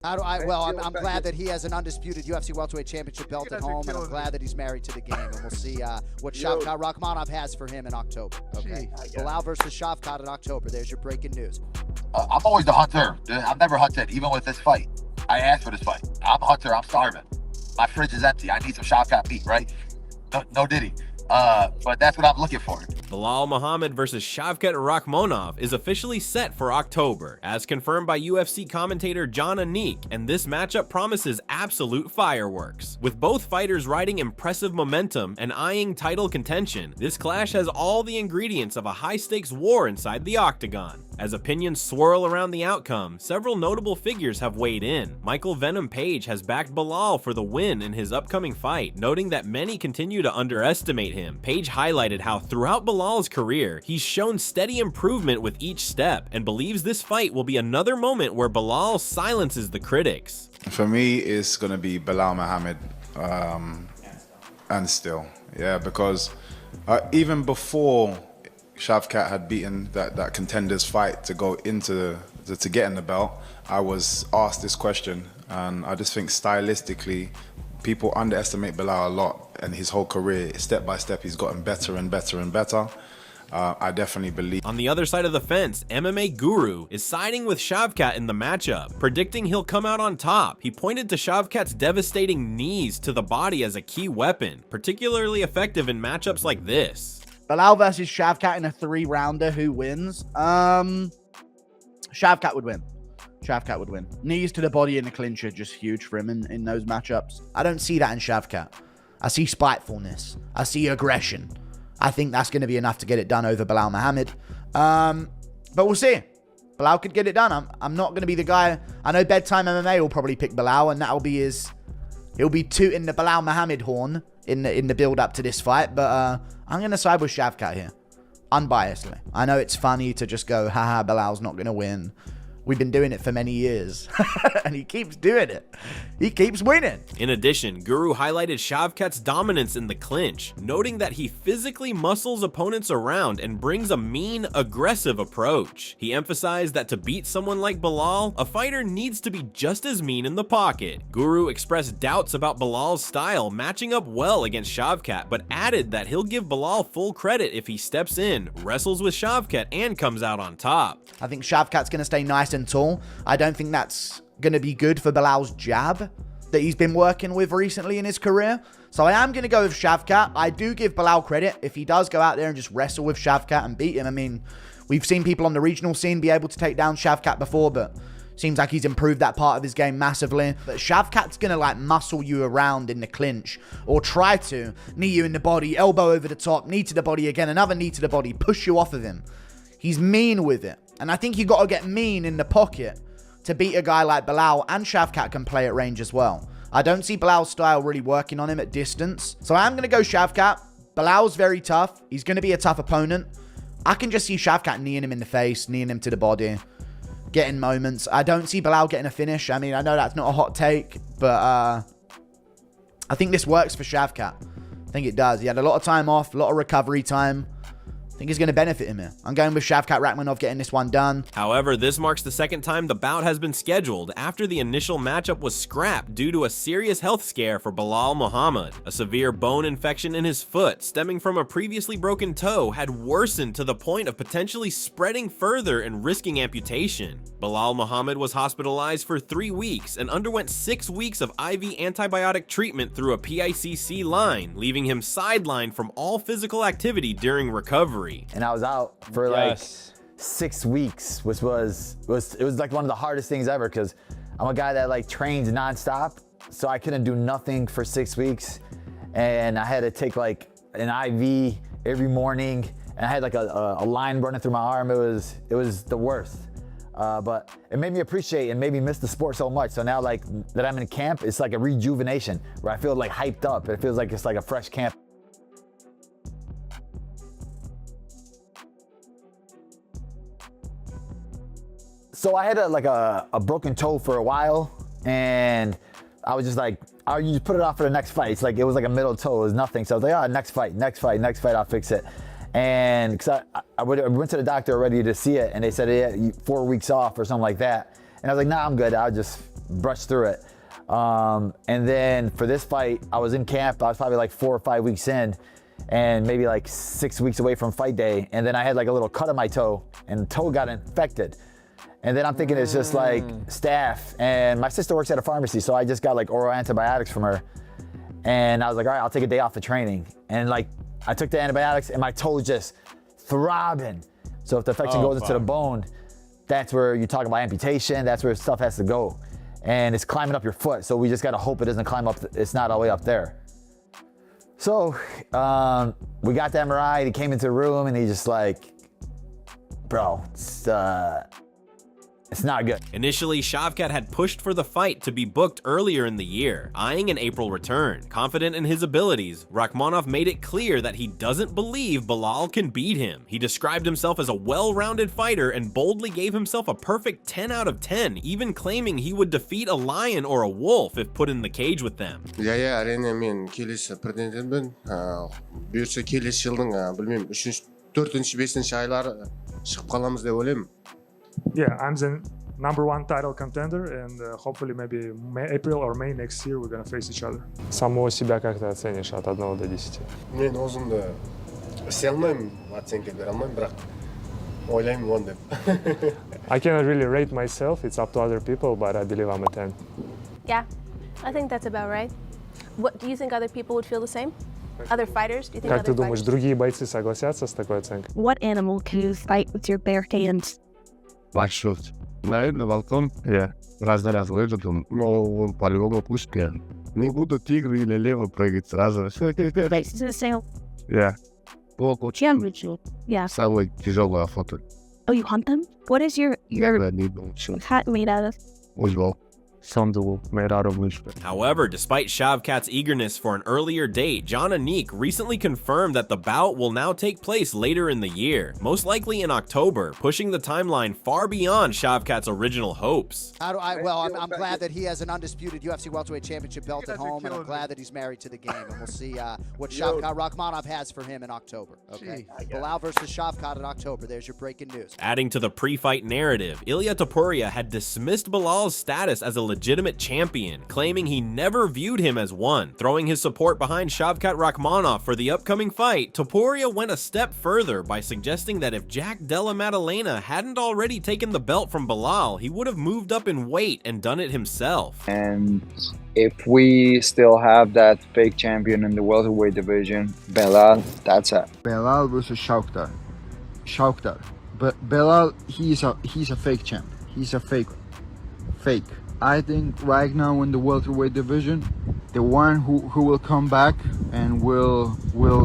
I'm glad that he has an undisputed UFC welterweight championship belt at home, and I'm glad that he's married to the game. And we'll see what Shavkat Rakhmonov has for him in October. Okay, Belal versus Shavkat in October. There's your breaking news. I'm always the hunter. I've never hunted, even with this fight. I asked for this fight. I'm a hunter. I'm starving. My fridge is empty. I need some Shavkat meat, right? No diddy. But that's what I'm looking for. Belal Mohammad versus Shavkat Rakhmonov is officially set for October, as confirmed by UFC commentator John Anik, and this matchup promises absolute fireworks. With both fighters riding impressive momentum and eyeing title contention, this clash has all the ingredients of a high-stakes war inside the octagon. As opinions swirl around the outcome, several notable figures have weighed in. Michael Venom Page has backed Belal for the win in his upcoming fight, noting that many continue to underestimate him. Page highlighted how throughout Belal's career, he's shown steady improvement with each step, and believes this fight will be another moment where Belal silences the critics. For me, it's going to be Belal Mohammad, and still, yeah, because even before Shavkat had beaten that contenders fight to go into to get in the belt, I was asked this question, and I just think stylistically, people underestimate Belal a lot, and his whole career, step by step, he's gotten better and better and better. I definitely believe. On the other side of the fence, MMA Guru is siding with Shavkat in the matchup, predicting he'll come out on top. He pointed to Shavkat's devastating knees to the body as a key weapon, particularly effective in matchups like this. Belal versus Shavkat in a 3-rounder, who wins? Shavkat would win. Shavkat would win. Knees to the body in the clinch are just huge for him in those matchups. I don't see that in Shavkat. I see spitefulness. I see aggression. I think that's going to be enough to get it done over Belal Mohammad. But we'll see. Belal could get it done. I'm not going to be the guy. I know Bedtime MMA will probably pick Belal, and that'll be he'll be tooting the Belal Mohammad horn in the build up to this fight. But I'm going to side with Shavkat here, unbiasedly. I know it's funny to just go, haha, Belal's not going to win. We've been doing it for many years, and he keeps doing it. He keeps winning. In addition, Guru highlighted Shavkat's dominance in the clinch, noting that he physically muscles opponents around and brings a mean, aggressive approach. He emphasized that to beat someone like Belal, a fighter needs to be just as mean in the pocket. Guru expressed doubts about Belal's style matching up well against Shavkat, but added that he'll give Belal full credit if he steps in, wrestles with Shavkat, and comes out on top. I think Shavkat's going to stay nice and tall. I don't think that's going to be good for Belal's jab that he's been working with recently in his career. So I am going to go with Shavkat. I do give Belal credit if he does go out there and just wrestle with Shavkat and beat him. I mean, we've seen people on the regional scene be able to take down Shavkat before, but seems like he's improved that part of his game massively. But Shavkat's going to like muscle you around in the clinch, or try to knee you in the body, elbow over the top, knee to the body again, another knee to the body, push you off of him. He's mean with it. And I think you got to get mean in the pocket to beat a guy like Belal, and Shavkat can play at range as well. I don't see Belal's style really working on him at distance. So I'm going to go Shavkat. Belal's very tough. He's going to be a tough opponent. I can just see Shavkat kneeing him in the face, kneeing him to the body, getting moments. I don't see Belal getting a finish. I mean, I know that's not a hot take, but I think this works for Shavkat. I think it does. He had a lot of time off, a lot of recovery time. I think he's going to benefit him here. I'm going with Shavkat Rakhmonov getting this one done. However, this marks the second time the bout has been scheduled after the initial matchup was scrapped due to a serious health scare for Belal Mohammad. A severe bone infection in his foot stemming from a previously broken toe had worsened to the point of potentially spreading further and risking amputation. Belal Mohammad was hospitalized for 3 weeks and underwent 6 weeks of IV antibiotic treatment through a PICC line, leaving him sidelined from all physical activity during recovery. And I was out for like 6 weeks, which was like one of the hardest things ever, because I'm a guy that like trains nonstop, so I couldn't do nothing for 6 weeks, and I had to take like an IV every morning, and I had like a line running through my arm. It was the worst, but it made me appreciate and made me miss the sport so much. So now like that I'm in camp, it's like a rejuvenation where I feel like hyped up. It feels like it's like a fresh camp. So I had a broken toe for a while, and I was just like, you just put it off for the next fight. It's like, it was like a middle toe, it was nothing. So I was like, next fight, I'll fix it. And because I went to the doctor already to see it, and they said, yeah, 4 weeks off or something like that. And I was like, nah, I'm good. I'll just brush through it. And then for this fight, I was in camp. I was probably like 4 or 5 weeks in, and maybe like 6 weeks away from fight day. And then I had like a little cut on my toe, and the toe got infected. And then I'm thinking it's just like staph. And my sister works at a pharmacy, so I just got like oral antibiotics from her. And I was like, all right, I'll take a day off of training. And like, I took the antibiotics, and my toe was just throbbing. So if the infection goes into the bone, that's where you talk about amputation. That's where stuff has to go. And it's climbing up your foot. So we just got to hope it doesn't climb up. It's not all the way up there. So we got the MRI. He came into the room, and he just like, bro, it's not good. Initially, Shavkat had pushed for the fight to be booked earlier in the year, eyeing an April return. Confident in his abilities, Rakhmonov made it clear that he doesn't believe Belal can beat him. He described himself as a well-rounded fighter and boldly gave himself a perfect 10 out of 10, even claiming he would defeat a lion or a wolf if put in the cage with them. Yeah, әрине мен келесі претендентпін. Бұйырса келесі жылдың білмеймін 3-інші, 4-інші, 5-інші айлары шығып қаламыз деп ойлаймын. Yeah, I'm the #1 title contender, and hopefully maybe April or May next year we're gonna face each other. Самого себя как ты оценишь от 1 до 10? Мен өзімді істей алмаймын, оценка бере алмаймын, бірақ ойлаймын 1 деп. I cannot really rate myself, it's up to other people, but I believe I'm a 10. Yeah, I think that's about right. What do you think other people would feel the same? Other fighters? Do you think Как ты other думаешь, fighters? другие бойцы согласятся с такой оценкой? What animal can you fight with your bare hands? Большой. Наверное, волком. Я раз выжил, но он по-любому пушка. Не буду тигр или лево прыгать сразу. Yeah. Волк очень Yeah. самый тяжелый охота. Oh, you hunt them? What is your Не думаю, hat made out of? Узбол. Some made out of wishbone. However, despite Shavkat's eagerness for an earlier date, John Anik recently confirmed that the bout will now take place later in the year, most likely in October, pushing the timeline far beyond Shavkat's original hopes. I'm glad that he has an undisputed UFC welterweight championship belt at home, and I'm glad that he's married to the game, and we'll see what Shavkat Rakhmonov has for him in October. Okay, Belal versus Shavkat in October. There's your breaking news. Adding to the pre-fight narrative, Ilia Topuria had dismissed Belal's status as a legitimate champion, claiming he never viewed him as one. Throwing his support behind Shavkat Rakhmonov for the upcoming fight, Topuria went a step further by suggesting that if Jack Della Maddalena hadn't already taken the belt from Belal, he would have moved up in weight and done it himself. And if we still have that fake champion in the welterweight division, Belal, that's it. Belal versus Shavkat. But Belal, he's a fake champ. He's a fake. I think right now in the welterweight division, the one who will come back and will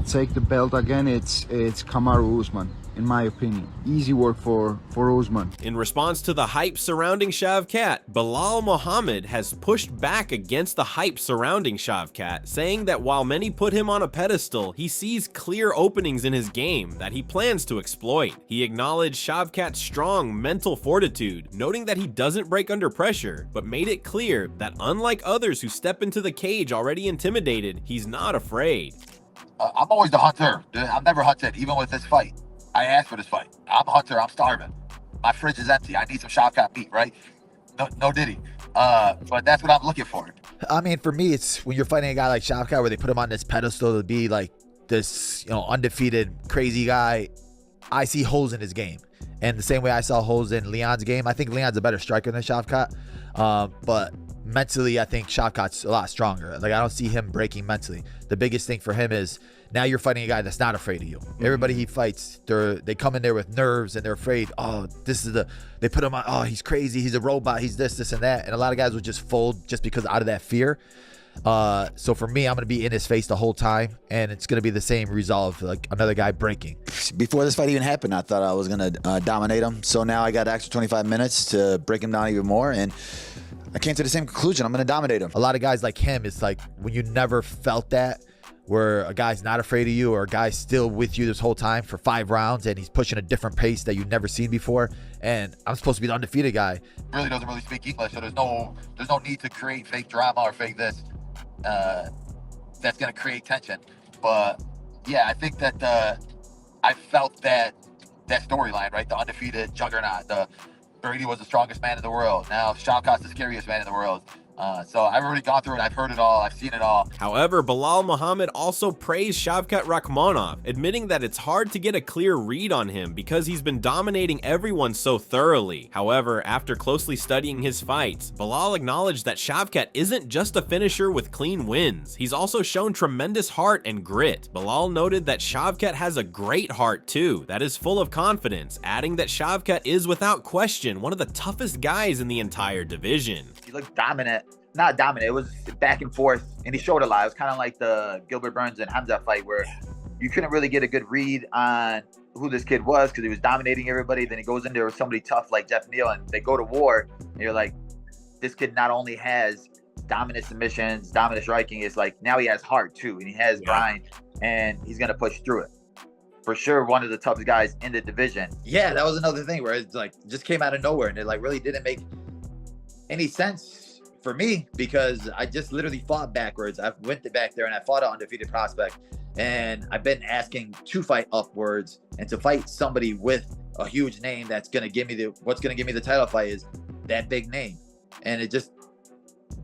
take the belt again, it's Kamaru Usman, in my opinion. Easy work for Usman. In response to the hype surrounding Shavkat, Belal Mohammad has pushed back against the hype surrounding Shavkat, saying that while many put him on a pedestal, he sees clear openings in his game that he plans to exploit. He acknowledged Shavkat's strong mental fortitude, noting that he doesn't break under pressure, but made it clear that unlike others who step into the cage already intimidated, he's not afraid. I'm always the hunter. I'm never hunted, even with this fight. I asked for this fight. I'm a hunter. I'm starving. My fridge is empty. I need some Shavkat meat, right? No diddy. But that's what I'm looking for. I mean, for me, it's when you're fighting a guy like Shavkat where they put him on this pedestal to be like this, undefeated, crazy guy. I see holes in his game. And the same way I saw holes in Leon's game. I think Leon's a better striker than Shavkat. But mentally, I think Shavkat's a lot stronger. Like, I don't see him breaking mentally. The biggest thing for him is now you're fighting a guy that's not afraid of you. Everybody he fights, they come in there with nerves and they're afraid. Oh, they put him on. Oh, he's crazy. He's a robot. He's this and that. And a lot of guys would just fold just because out of that fear. So for me, I'm going to be in his face the whole time, and it's going to be the same result, like another guy breaking. Before this fight even happened, I thought I was going to dominate him. So now I got extra 25 minutes to break him down even more, and I came to the same conclusion. I'm going to dominate him. A lot of guys like him, it's like when you never felt that, where a guy's not afraid of you or a guy's still with you this whole time for 5 rounds and he's pushing a different pace that you've never seen before. And I'm supposed to be the undefeated guy. Really doesn't really speak English, so there's no need to create fake drama or fake this. That's going to create tension. But yeah, I think that I felt that storyline, right? The undefeated juggernaut, Brady was the strongest man in the world. Now Shavkat's the scariest man in the world. So I've already gone through it. I've heard it all. I've seen it all. However, Belal Mohammad also praised Shavkat Rakhmonov, admitting that it's hard to get a clear read on him because he's been dominating everyone so thoroughly. However, after closely studying his fights, Belal acknowledged that Shavkat isn't just a finisher with clean wins. He's also shown tremendous heart and grit. Belal noted that Shavkat has a great heart too, that is full of confidence, adding that Shavkat is without question one of the toughest guys in the entire division. He looked dominant. Not dominant, it was back and forth, and he showed a lot. It was kind of like the Gilbert Burns and Khamzat fight where you couldn't really get a good read on who this kid was because he was dominating everybody. Then he goes in there with somebody tough like Jeff Neal, and they go to war, and you're like, this kid not only has dominant submissions, dominant striking, it's like now he has heart too, and he has grind, and he's going to push through it. For sure, one of the toughest guys in the division. Yeah, that was another thing where it's like just came out of nowhere, and it like really didn't make any sense for me because I just literally fought backwards. I went back there and I fought an undefeated prospect, and I've been asking to fight upwards and to fight somebody with a huge name that's gonna give me what's gonna give me the title fight is that big name, and it just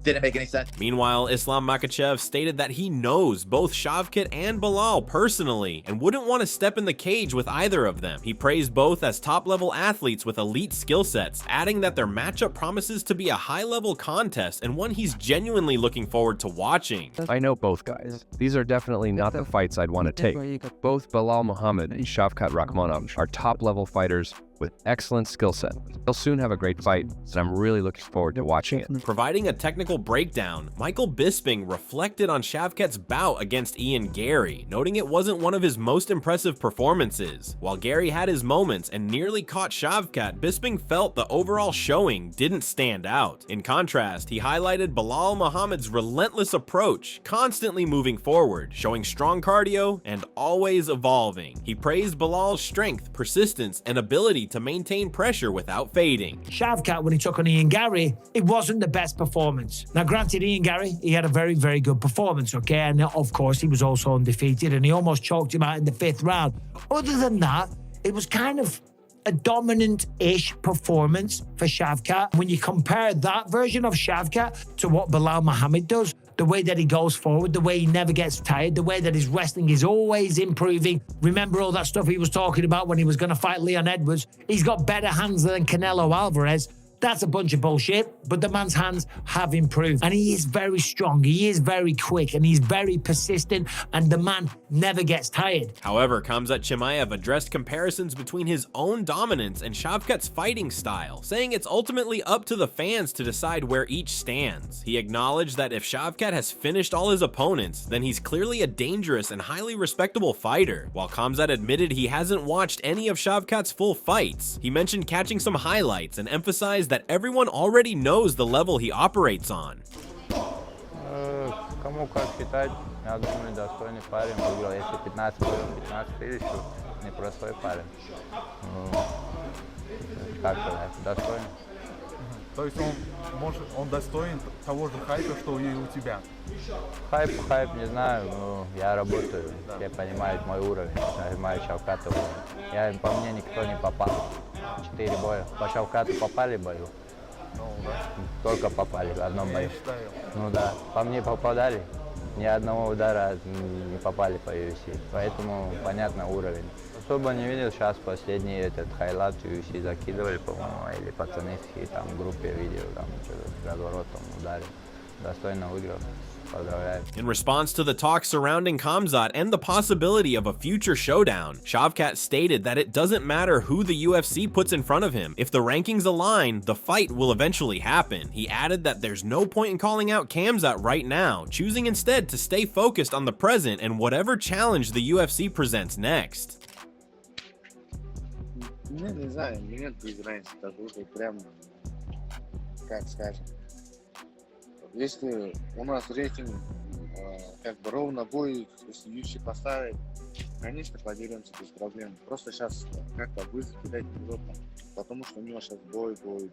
didn't make any sense. Meanwhile, Islam Makhachev stated that he knows both Shavkat and Belal personally and wouldn't want to step in the cage with either of them. He praised both as top-level athletes with elite skill sets, adding that their matchup promises to be a high-level contest and one he's genuinely looking forward to watching. I know both guys. These are definitely not the fights I'd want to take. Both Belal Mohammad and Shavkat Rakhmonov are top-level fighters with excellent skill set. They'll soon have a great fight, so I'm really looking forward to watching it. Providing a technical breakdown, Michael Bisping reflected on Shavkat's bout against Ian Gary, noting it wasn't one of his most impressive performances. While Gary had his moments and nearly caught Shavkat, Bisping felt the overall showing didn't stand out. In contrast, he highlighted Belal Mohammad's relentless approach, constantly moving forward, showing strong cardio and always evolving. He praised Belal's strength, persistence, and ability to maintain pressure without fading. Shavkat, when he took on Ian Gary, it wasn't the best performance. Now, granted, Ian Gary, he had a very, very good performance, okay? And of course, he was also undefeated, and he almost choked him out in the 5th round. Other than that, it was kind of a dominant-ish performance for Shavkat. When you compare that version of Shavkat to what Belal Mohammad does, the way that he goes forward, the way he never gets tired, the way that his wrestling is always improving. Remember all that stuff he was talking about when he was going to fight Leon Edwards? He's got better hands than Canelo Alvarez. That's a bunch of bullshit, but the man's hands have improved. And he is very strong, he is very quick, and he's very persistent, and the man never gets tired. However, Khamzat Chimaev addressed comparisons between his own dominance and Shavkat's fighting style, saying it's ultimately up to the fans to decide where each stands. He acknowledged that if Shavkat has finished all his opponents, then he's clearly a dangerous and highly respectable fighter. While Khamzat admitted he hasn't watched any of Shavkat's full fights, he mentioned catching some highlights and emphasized that everyone already knows the level he operates on. Кому как считать, я думаю, достойный парень, выиграл, если 15 боев, 15 финишев, непростой парень. Как сказать, достойный. То есть он достоин того же хайпа, что и у тебя? Хайп, не знаю, но я работаю, все понимают мой уровень, нажимаю Shavkat. По мне никто не попал. 4 боя. По Shavkat попали в бою? Только попали в одном бою. Ну да, по мне попадали, ни одного удара не попали по UFC. Поэтому понятно уровень. Особо не видел, сейчас последний этот хайлайт UFC закидывали, по-моему, или пацаны там в группе видео, там что-то разворотом ударил. Достойно выиграл. In response to the talks surrounding Khamzat and the possibility of a future showdown, Shavkat stated that it doesn't matter who the UFC puts in front of him. If the rankings align, the fight will eventually happen. He added that there's no point in calling out Khamzat right now, choosing instead to stay focused on the present and whatever challenge the UFC presents next. Не знаю, мне без разницы, прям, как скажем. Если у нас рейтинг как бы ровно будет, если UFC поставит, конечно, подеремся без проблем. Просто сейчас как-то быстро кидать неудобно, потому что у него сейчас бой будет.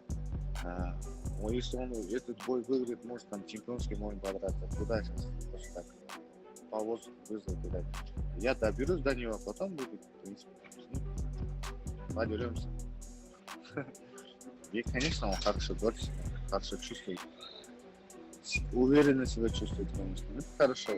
Если он этот бой выиграет, может там чемпионский можем подраться. Куда сейчас? Просто так по воздуху быстро кидать. Я доберусь до него, потом будет, в принципе, подеремся. И, конечно, он хорошо борется, хорошо чувствует. Уверенно себя чувствует, конечно. Это хорошо.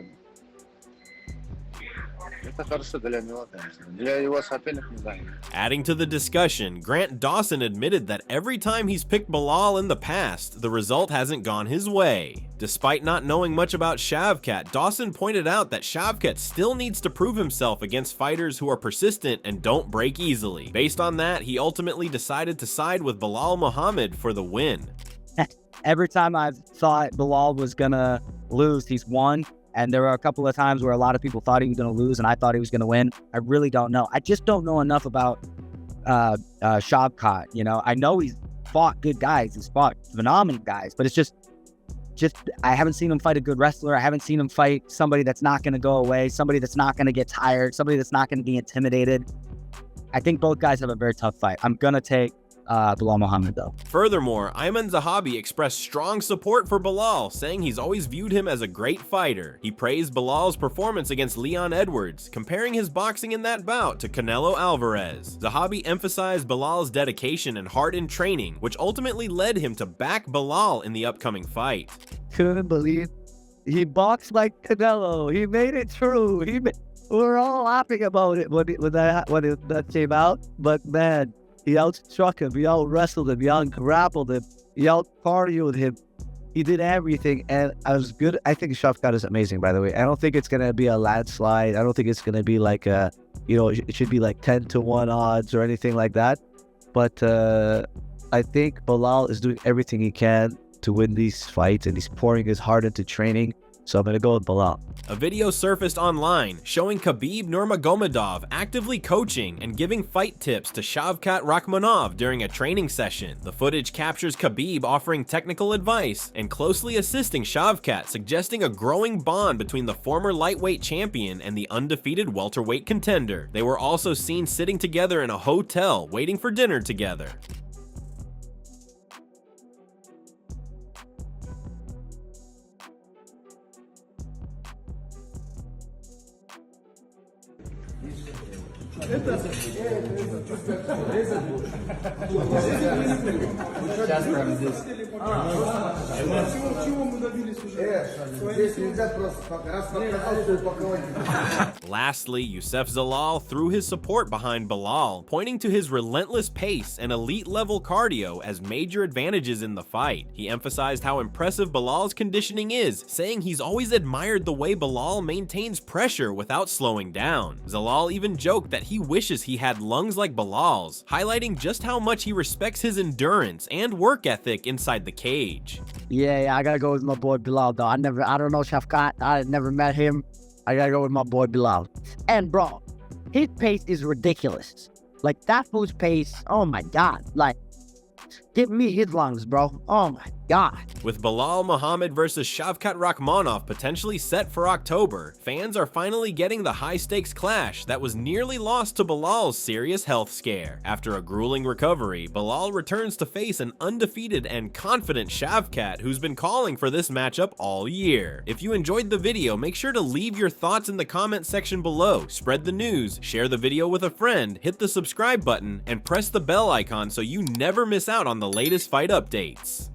Это хорошо для него, конечно. Для его соперников, не знаю. Adding to the discussion, Grant Dawson admitted that every time he's picked Belal in the past, the result hasn't gone his way. Despite not knowing much about Shavkat, Dawson pointed out that Shavkat still needs to prove himself against fighters who are persistent and don't break easily. Based on that, he ultimately decided to side with Belal Mohammad for the win. Every time I've thought Belal was gonna lose, he's won. And there were a couple of times where a lot of people thought he was going to lose and I thought he was going to win. I really don't know. I just don't know enough about Shavkat. You know, I know he's fought good guys. He's fought phenomenal guys. But it's just I haven't seen him fight a good wrestler. I haven't seen him fight somebody that's not going to go away, somebody that's not going to get tired, somebody that's not going to be intimidated. I think both guys have a very tough fight. I'm going to take Belal Mohammad, though. Furthermore, Iman Zahabi expressed strong support for Belal, saying he's always viewed him as a great fighter. He praised Belal's performance against Leon Edwards, comparing his boxing in that bout to Canelo Alvarez. Zahabi emphasized Belal's dedication and heart in training, which ultimately led him to back Belal in the upcoming fight. Couldn't believe he boxed like Canelo. He made it true. We're all laughing about it when that came out, but man, he outstruck him, he out-wrestled him, he out-grappled him, he out-cardioed him. He did everything, and I was good. I think Shavkat is amazing, by the way. I don't think it's going to be a landslide. I don't think it's going to be like a, it should be like 10-1 odds or anything like that. But I think Belal is doing everything he can to win these fights, and he's pouring his heart into training. So I'm going to go with Belal. A video surfaced online showing Khabib Nurmagomedov actively coaching and giving fight tips to Shavkat Rakhmonov during a training session. The footage captures Khabib offering technical advice and closely assisting Shavkat, suggesting a growing bond between the former lightweight champion and the undefeated welterweight contender. They were also seen sitting together in a hotel waiting for dinner together. Lastly, Youssef Zalal threw his support behind Belal, pointing to his relentless pace and elite-level cardio as major advantages in the fight. He emphasized how impressive Belal's conditioning is, saying he's always admired the way Belal maintains pressure without slowing down. Zalal even joked that he wishes he had lungs like Belal's, highlighting just how much he respects his endurance and work ethic inside the cage. Yeah, I gotta go with my boy Belal, though. I don't know Shavkat. I never met him. I gotta go with my boy Belal. And bro, his pace is ridiculous. Like that fool's pace, oh my god. Like, give me his lungs, bro. Oh my god. With Belal Mohammad versus Shavkat Rakhmonov potentially set for October, fans are finally getting the high-stakes clash that was nearly lost to Belal's serious health scare. After a grueling recovery, Belal returns to face an undefeated and confident Shavkat who's been calling for this matchup all year. If you enjoyed the video, make sure to leave your thoughts in the comment section below, spread the news, share the video with a friend, hit the subscribe button, and press the bell icon so you never miss out on the latest fight updates.